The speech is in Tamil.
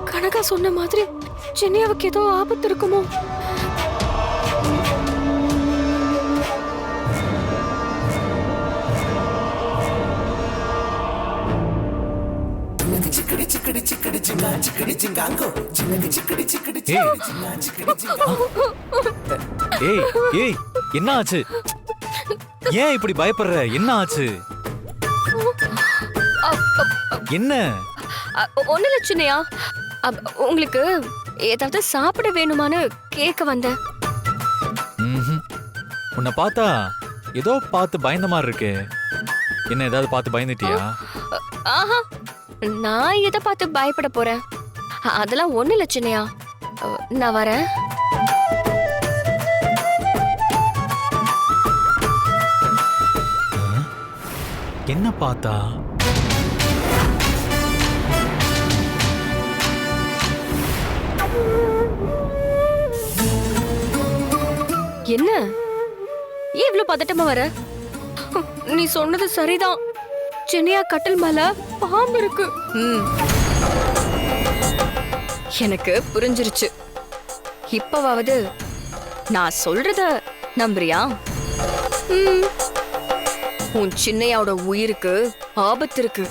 கனகா சொன்ன மாதிரி சின்னையாவுக்கு ஏதோ ஆபத்து இருக்குமோ? என்ன ஆச்சு? ஏன் இப்படி பயப்படுற? என்ன ஆச்சு? என்ன? ஒண்ணு இல்ல சின்னையா, உங்களுக்கு ஏதாவது சாப்பிட வேணுமான்னு கேட்க வந்தேன். உன்னை பார்த்தா ஏதோ பார்த்து பயந்த மாதிரி இருக்கு. என்ன ஏதாவது பார்த்து பயந்துட்டியா? ஆஹா, நான் எதை பார்த்து பயப்பட போறேன்? அதெல்லாம் ஒண்ணு இல்ல சின்னையா, நான் வரேன். என்ன பார்த்தா? என்ன ஏன் இவ்ளோ பதட்டமா வர? நீ சொன்னது சரிதான், சின்னையா கட்டில் மேல பாம்பு இருக்கு. எனக்கு புரிஞ்சிருச்சு. இப்பவாவது நான் சொல்றத நம்புறியா? உன் சின்னையாவோட உயிருக்கு ஆபத்து இருக்கு.